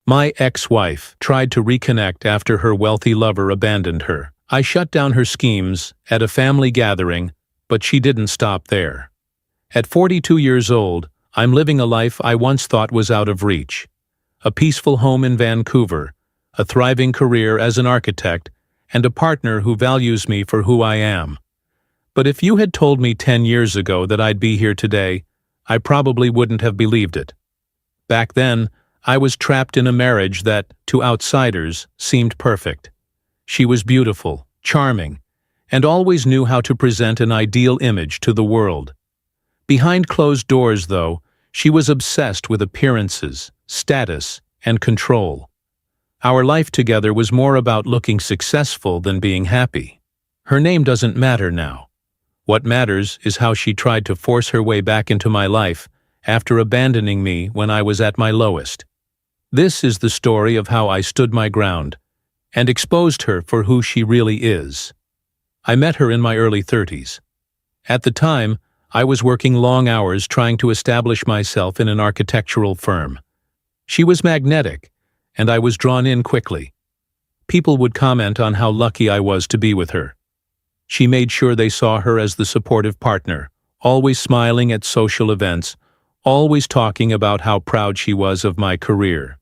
My ex-wife tried to reconnect after her wealthy lover abandoned her. I shut down her schemes at a family gathering, but she didn't stop there. At 42 years old, I'm living a life I once thought was out of reach. A peaceful home in Vancouver, a thriving career as an architect, and a partner who values me for who I am. But if you had told me 10 years ago that I'd be here today, I probably wouldn't have believed it. Back then, I was trapped in a marriage that, to outsiders, seemed perfect. She was beautiful, charming, and always knew how to present an ideal image to the world. Behind closed doors, though, she was obsessed with appearances, status, and control. Our life together was more about looking successful than being happy. Her name doesn't matter now. What matters is how she tried to force her way back into my life after abandoning me when I was at my lowest. This is the story of how I stood my ground and exposed her for who she really is. I met her in my early 30s. At the time, I was working long hours trying to establish myself in an architectural firm. She was magnetic, and I was drawn in quickly. People would comment on how lucky I was to be with her. She made sure they saw her as the supportive partner, always smiling at social events, always talking about how proud she was of my career.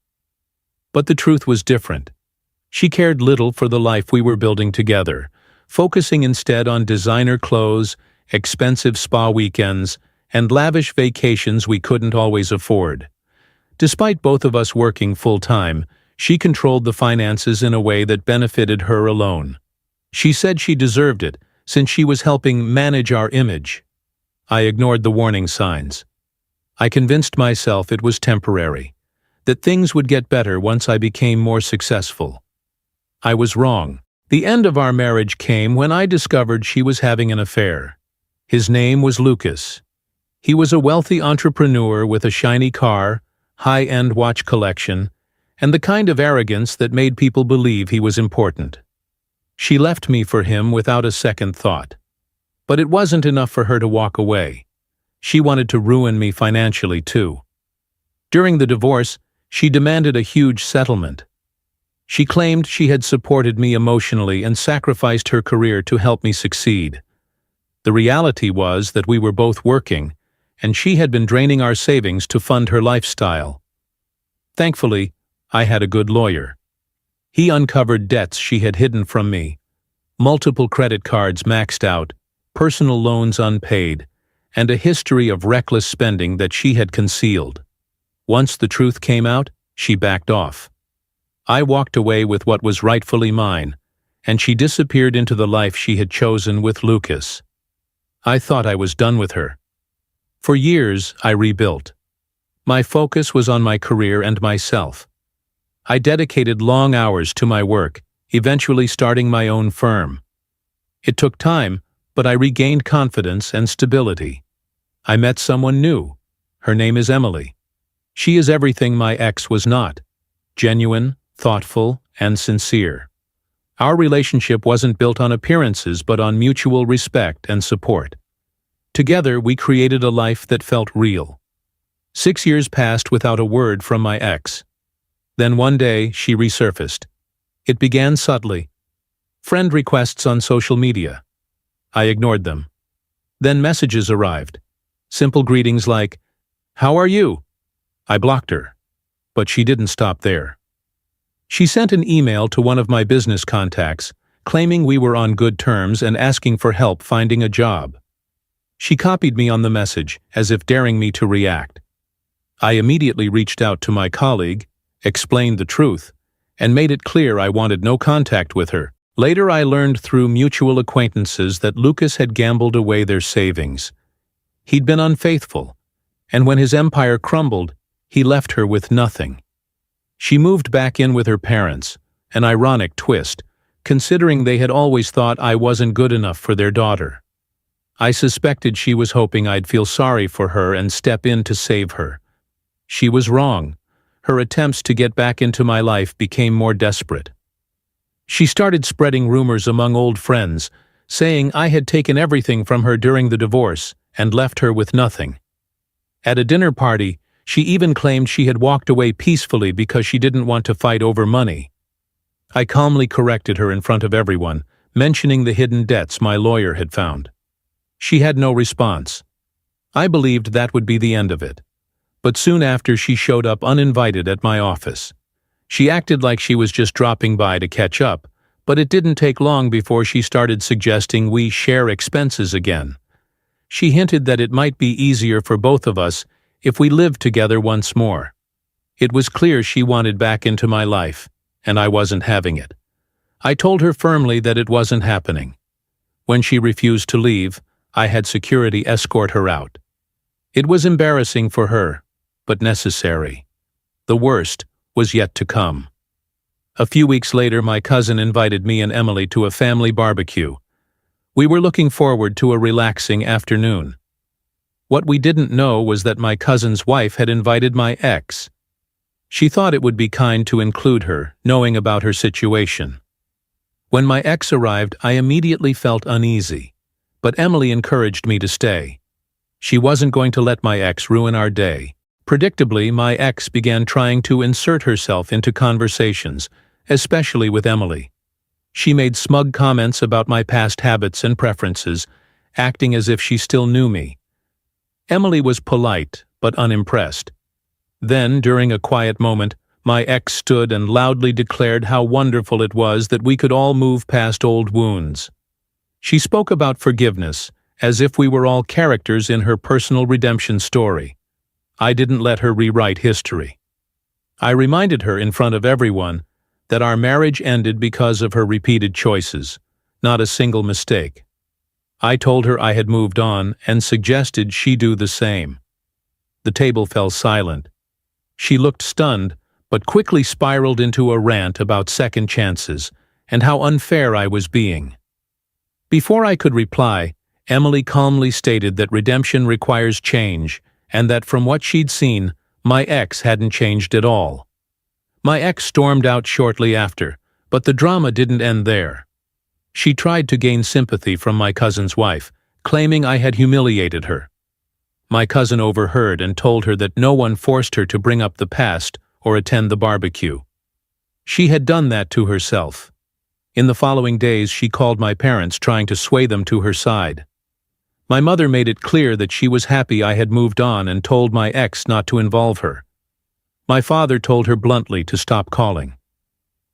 But the truth was different. She cared little for the life we were building together, focusing instead on designer clothes, expensive spa weekends, and lavish vacations we couldn't always afford. Despite both of us working full-time, she controlled the finances in a way that benefited her alone. She said she deserved it, since she was helping manage our image. I ignored the warning signs. I convinced myself it was temporary, that things would get better once I became more successful. I was wrong. The end of our marriage came when I discovered she was having an affair. His name was Lucas. He was a wealthy entrepreneur with a shiny car, high-end watch collection, and the kind of arrogance that made people believe he was important. She left me for him without a second thought. But it wasn't enough for her to walk away. She wanted to ruin me financially, too. During the divorce, she demanded a huge settlement. She claimed she had supported me emotionally and sacrificed her career to help me succeed. The reality was that we were both working, and she had been draining our savings to fund her lifestyle. Thankfully, I had a good lawyer. He uncovered debts she had hidden from me, multiple credit cards maxed out, personal loans unpaid, and a history of reckless spending that she had concealed. Once the truth came out, she backed off. I walked away with what was rightfully mine, and she disappeared into the life she had chosen with Lucas. I thought I was done with her. For years, I rebuilt. My focus was on my career and myself. I dedicated long hours to my work, eventually starting my own firm. It took time, but I regained confidence and stability. I met someone new. Her name is Emily. She is everything my ex was not: genuine, thoughtful, and sincere. Our relationship wasn't built on appearances but on mutual respect and support. Together, we created a life that felt real. 6 years passed without a word from my ex. Then one day, she resurfaced. It began subtly. Friend requests on social media. I ignored them. Then messages arrived. Simple greetings like, "How are you?" I blocked her. But she didn't stop there. She sent an email to one of my business contacts, claiming we were on good terms and asking for help finding a job. She copied me on the message, as if daring me to react. I immediately reached out to my colleague, explained the truth, and made it clear I wanted no contact with her. Later I learned through mutual acquaintances that Lucas had gambled away their savings. He'd been unfaithful, and when his empire crumbled, he left her with nothing. She moved back in with her parents, an ironic twist, considering they had always thought I wasn't good enough for their daughter. I suspected she was hoping I'd feel sorry for her and step in to save her. She was wrong. Her attempts to get back into my life became more desperate. She started spreading rumors among old friends, saying I had taken everything from her during the divorce and left her with nothing. At a dinner party, She even claimed she had walked away peacefully because she didn't want to fight over money. I calmly corrected her in front of everyone, mentioning the hidden debts my lawyer had found. She had no response. I believed that would be the end of it. But soon after, she showed up uninvited at my office. She acted like she was just dropping by to catch up, but it didn't take long before she started suggesting we share expenses again. She hinted that it might be easier for both of us if we lived together once more. It was clear she wanted back into my life, and I wasn't having it. I told her firmly that it wasn't happening. When she refused to leave, I had security escort her out. It was embarrassing for her, but necessary. The worst was yet to come. A few weeks later, my cousin invited me and Emily to a family barbecue. We were looking forward to a relaxing afternoon. What we didn't know was that my cousin's wife had invited my ex. She thought it would be kind to include her, knowing about her situation. When my ex arrived, I immediately felt uneasy, but Emily encouraged me to stay. She wasn't going to let my ex ruin our day. Predictably, my ex began trying to insert herself into conversations, especially with Emily. She made smug comments about my past habits and preferences, acting as if she still knew me. Emily was polite, but unimpressed. Then, during a quiet moment, my ex stood and loudly declared how wonderful it was that we could all move past old wounds. She spoke about forgiveness, as if we were all characters in her personal redemption story. I didn't let her rewrite history. I reminded her in front of everyone that our marriage ended because of her repeated choices, not a single mistake. I told her I had moved on and suggested she do the same. The table fell silent. She looked stunned, but quickly spiraled into a rant about second chances and how unfair I was being. Before I could reply, Emily calmly stated that redemption requires change, and that from what she'd seen, my ex hadn't changed at all. My ex stormed out shortly after, but the drama didn't end there. She tried to gain sympathy from my cousin's wife, claiming I had humiliated her. My cousin overheard and told her that no one forced her to bring up the past or attend the barbecue. She had done that to herself. In the following days, she called my parents, trying to sway them to her side. My mother made it clear that she was happy I had moved on and told my ex not to involve her. My father told her bluntly to stop calling.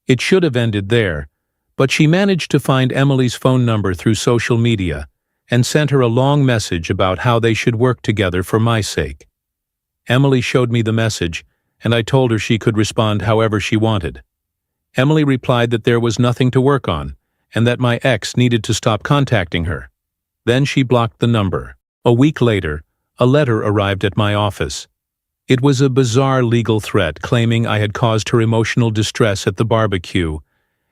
It should have ended there, but she managed to find Emily's phone number through social media and sent her a long message about how they should work together for my sake. Emily showed me the message, and I told her she could respond however she wanted. Emily replied that there was nothing to work on, and that my ex needed to stop contacting her. Then she blocked the number. A week later, a letter arrived at my office. It was a bizarre legal threat claiming I had caused her emotional distress at the barbecue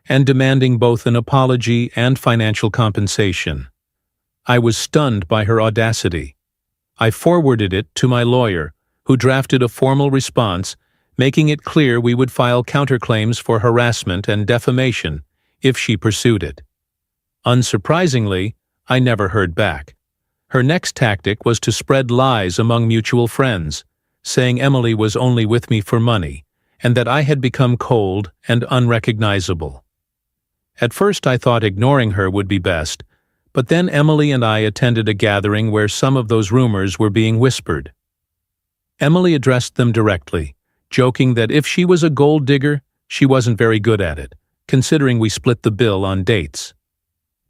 and demanding both an apology and financial compensation. I was stunned by her audacity. I forwarded it to my lawyer, who drafted a formal response, making it clear we would file counterclaims for harassment and defamation if she pursued it. Unsurprisingly, I never heard back. Her next tactic was to spread lies among mutual friends, saying Emily was only with me for money, and that I had become cold and unrecognizable. At first I thought ignoring her would be best, but then Emily and I attended a gathering where some of those rumors were being whispered. Emily addressed them directly, joking that if she was a gold digger, she wasn't very good at it, considering we split the bill on dates.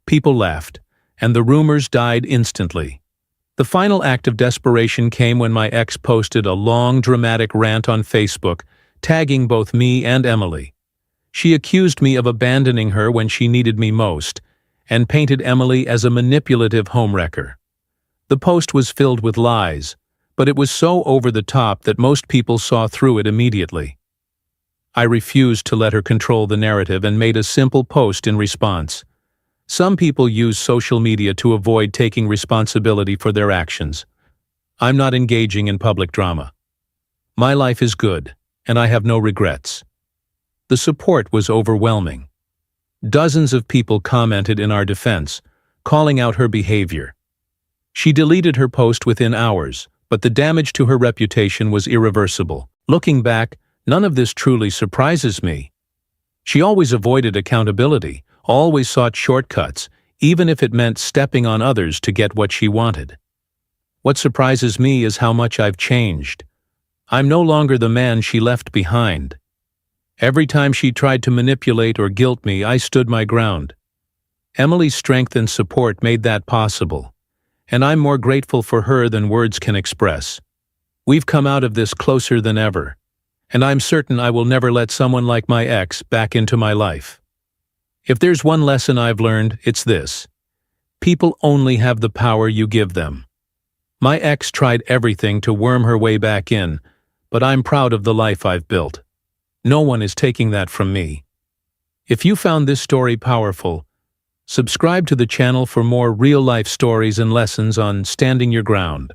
People laughed, and the rumors died instantly. The final act of desperation came when my ex posted a long, dramatic rant on Facebook, tagging both me and Emily. She accused me of abandoning her when she needed me most, and painted Emily as a manipulative homewrecker. The post was filled with lies, but it was so over the top that most people saw through it immediately. I refused to let her control the narrative and made a simple post in response. Some people use social media to avoid taking responsibility for their actions. I'm not engaging in public drama. My life is good, and I have no regrets. The support was overwhelming. Dozens of people commented in our defense, calling out her behavior. She deleted her post within hours, but the damage to her reputation was irreversible. Looking back, none of this truly surprises me. She always avoided accountability, always sought shortcuts, even if it meant stepping on others to get what she wanted. What surprises me is how much I've changed. I'm no longer the man she left behind. Every time she tried to manipulate or guilt me, I stood my ground. Emily's strength and support made that possible, and I'm more grateful for her than words can express. We've come out of this closer than ever, and I'm certain I will never let someone like my ex back into my life. If there's one lesson I've learned, it's this: people only have the power you give them. My ex tried everything to worm her way back in, but I'm proud of the life I've built. No one is taking that from me. If you found this story powerful, subscribe to the channel for more real-life stories and lessons on standing your ground.